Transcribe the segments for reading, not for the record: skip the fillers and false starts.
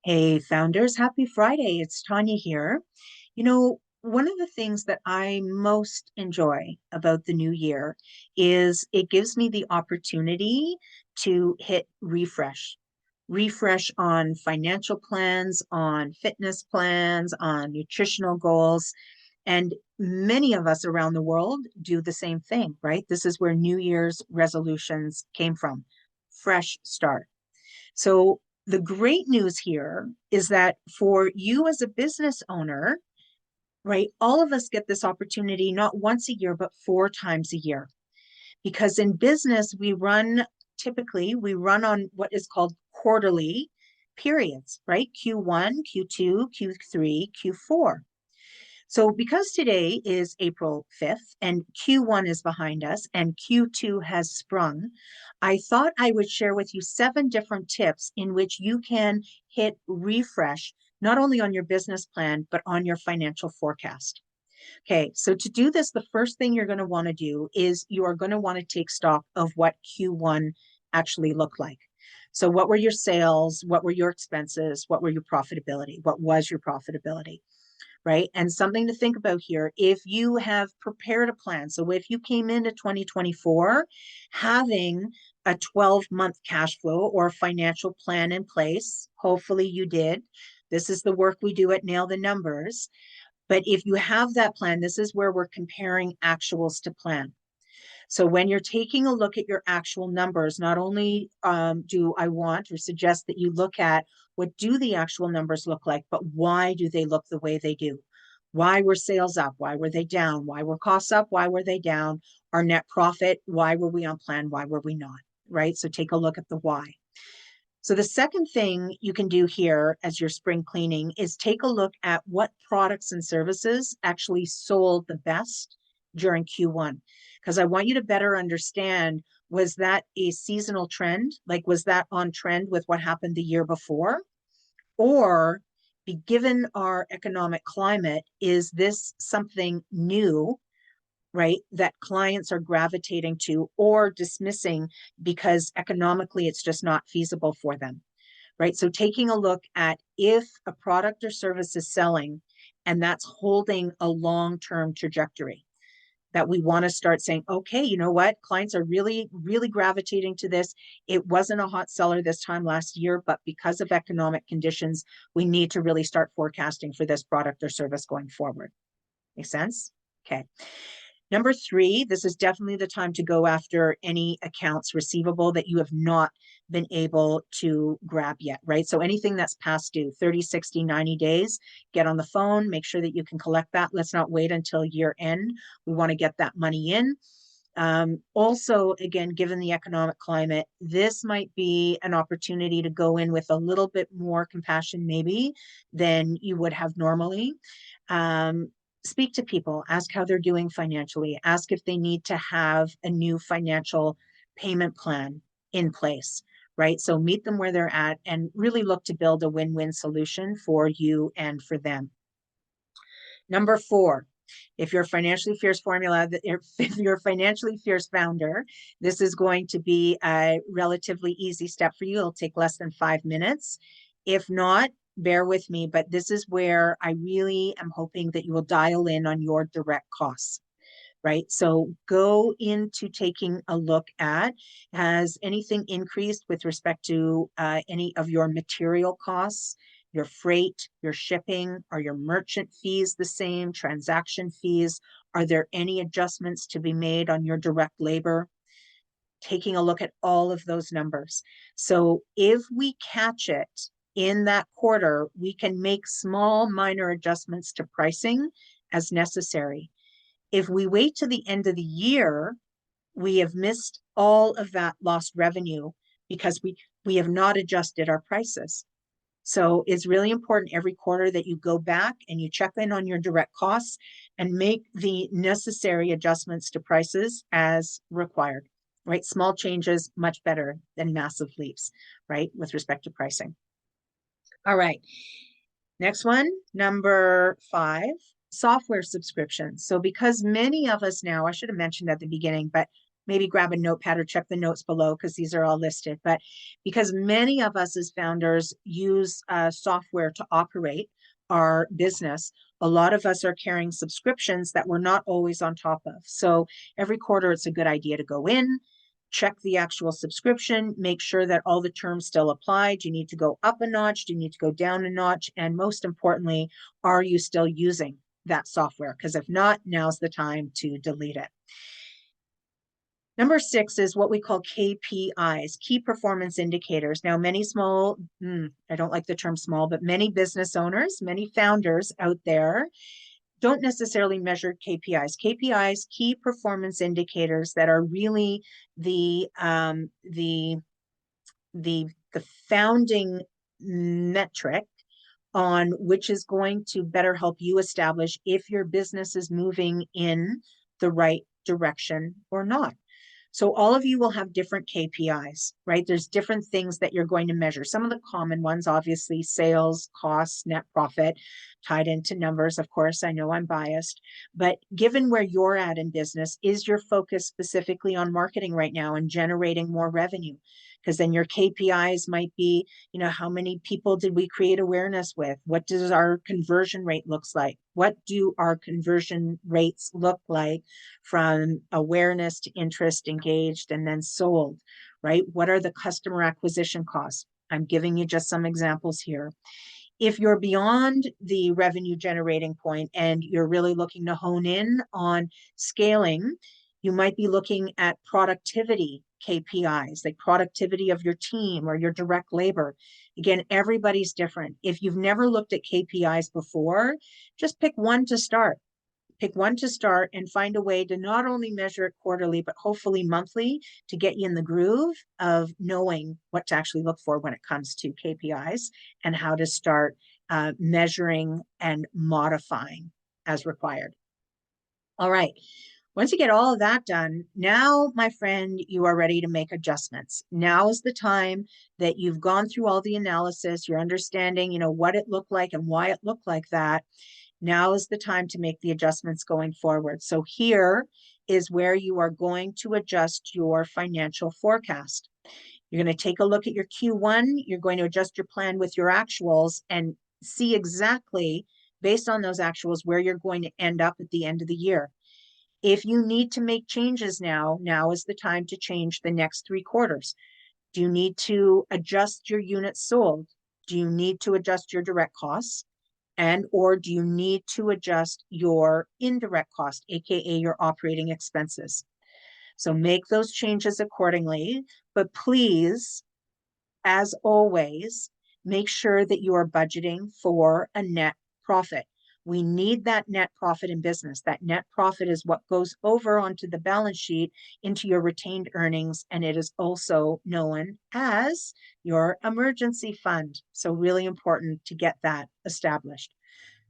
Hey, founders, happy Friday. It's Tanya here. One of the things that I most enjoy about the new year is it gives me the opportunity to hit refresh on financial plans, on fitness plans, on nutritional goals. And many of us around the world do the same thing, right? This is where New Year's resolutions came from. Fresh start. So the great news here is that for you as a business owner, right, all of us get this opportunity not once a year, but 4 times a year. Because in business, we run on what is called quarterly periods, right? Q1, Q2, Q3, Q4. So because today is April 5th and Q1 is behind us and Q2 has sprung, I thought I would share with you 7 different tips in which you can hit refresh, not only on your business plan, but on your financial forecast. Okay, so to do this, the first thing you're going to want to do is you are going to want to take stock of what Q1 actually looked like. So what were your sales? What were your expenses? What were your profitability? What was your profitability? Right? And something to think about here, if you have prepared a plan, so if you came into 2024 having a 12-month cash flow or financial plan in place, hopefully you did. This is the work we do at Nail the Numbers. But if you have that plan, this is where we're comparing actuals to plan. So when you're taking a look at your actual numbers, not only do I want or suggest that you look at what do the actual numbers look like, but why do they look the way they do? Why were sales up? Why were they down? Why were costs up? Why were they down? Our net profit, why were we on plan? Why were we not? Right? So take a look at the why. So the second thing you can do here as you're spring cleaning is take a look at what products and services actually sold the best during Q1. Because I want you to better understand, was that a seasonal trend? Like, was that on trend with what happened the year before? Or given our economic climate, is this something new, right, that clients are gravitating to or dismissing because economically it's just not feasible for them, right? So taking a look at if a product or service is selling and that's holding a long-term trajectory, that we want to start saying, okay, you know what? Clients are really, really gravitating to this. It wasn't a hot seller this time last year, but because of economic conditions, we need to really start forecasting for this product or service going forward. Make sense? Okay. Number 3, this is definitely the time to go after any accounts receivable that you have not been able to grab yet, right? So anything that's past due, 30, 60, 90 days, get on the phone, make sure that you can collect that. Let's not wait until year end. We want to get that money in. Also, again, given the economic climate, this might be an opportunity to go in with a little bit more compassion, maybe, than you would have normally. Speak to people, ask how they're doing financially, ask if they need to have a new financial payment plan in place, right? So meet them where they're at and really look to build a win-win solution for you and for them. Number 4, if you're a financially fierce if you're a financially fierce founder, this is going to be a relatively easy step for you. It'll take less than 5 minutes. If not, bear with me, but this is where I really am hoping that you will dial in on your direct costs, right? So go into taking a look at, has anything increased with respect to any of your material costs, your freight, your shipping? Are your merchant fees the same? Transaction fees? Are there any adjustments to be made on your direct labor? Taking a look at all of those numbers. So if we catch it in that quarter, we can make small minor adjustments to pricing as necessary. If we wait to the end of the year, we have missed all of that lost revenue because we have not adjusted our prices. So it's really important every quarter that you go back and you check in on your direct costs and make the necessary adjustments to prices as required, right? Small changes, much better than massive leaps, right? With respect to pricing. All right. Next one, number 5, software subscriptions. So because many of us now, I should have mentioned at the beginning, but maybe grab a notepad or check the notes below because these are all listed. But because many of us as founders use software to operate our business, a lot of us are carrying subscriptions that we're not always on top of. So every quarter, it's a good idea to go in, check the actual subscription, make sure that all the terms still apply. Do you need to go up a notch? Do you need to go down a notch? And most importantly, are you still using that software? Because if not, now's the time to delete it. Number 6 is what we call KPIs, key performance indicators. Now, many small, I don't like the term small, but many business owners, many founders out there don't necessarily measure KPIs. KPIs, key performance indicators, that are really the founding metric on which is going to better help you establish if your business is moving in the right direction or not. So all of you will have different KPIs, right? There's different things that you're going to measure. Some of the common ones, obviously, sales, costs, net profit, tied into numbers. Of course, I know I'm biased, but given where you're at in business, is your focus specifically on marketing right now and generating more revenue? Because then your KPIs might be, how many people did we create awareness with? What does our conversion rate looks like? What do our conversion rates look like from awareness to interest, engaged, and then sold, right? What are the customer acquisition costs? I'm giving you just some examples here. If you're beyond the revenue generating point and you're really looking to hone in on scaling, you might be looking at productivity KPIs, like productivity of your team or your direct labor. Again, everybody's different. If you've never looked at KPIs before, just pick one to start. Pick one to start and find a way to not only measure it quarterly, but hopefully monthly, to get you in the groove of knowing what to actually look for when it comes to KPIs and how to start measuring and modifying as required. All right. Once you get all of that done, now, my friend, you are ready to make adjustments. Now is the time that you've gone through all the analysis, you're understanding, what it looked like and why it looked like that. Now is the time to make the adjustments going forward. So here is where you are going to adjust your financial forecast. You're going to take a look at your Q1. You're going to adjust your plan with your actuals and see exactly, based on those actuals, where you're going to end up at the end of the year. If you need to make changes now is the time to change the next 3 quarters. Do you need to adjust your units sold? Do you need to adjust your direct costs? And or do you need to adjust your indirect cost, aka your operating expenses? So make those changes accordingly, but please, as always, make sure that you are budgeting for a net profit. We need that net profit in business. That net profit is what goes over onto the balance sheet into your retained earnings, and it is also known as your emergency fund. So really important to get that established.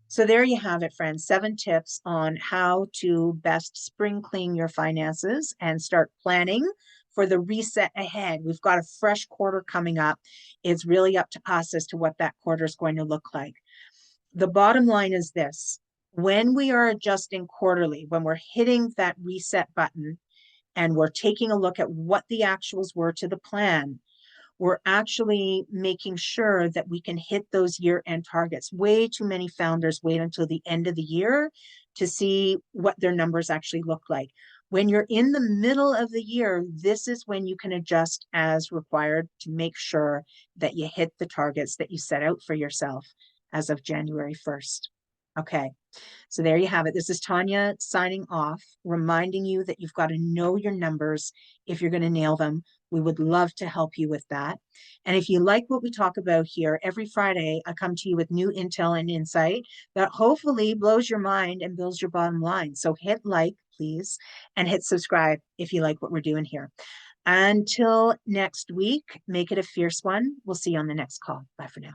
So there you have it, friends. 7 tips on how to best spring clean your finances and start planning for the reset ahead. We've got a fresh quarter coming up. It's really up to us as to what that quarter is going to look like. The bottom line is this: when we are adjusting quarterly, when we're hitting that reset button and we're taking a look at what the actuals were to the plan, we're actually making sure that we can hit those year-end targets. Way too many founders wait until the end of the year to see what their numbers actually look like. When you're in the middle of the year, this is when you can adjust as required to make sure that you hit the targets that you set out for yourself as of January 1st. Okay, so there you have it. This is Tanya signing off, reminding you that you've got to know your numbers if you're going to nail them. We would love to help you with that. And if you like what we talk about here, every Friday, I come to you with new intel and insight that hopefully blows your mind and builds your bottom line. So hit like, please, and hit subscribe if you like what we're doing here. Until next week, make it a fierce one. We'll see you on the next call. Bye for now.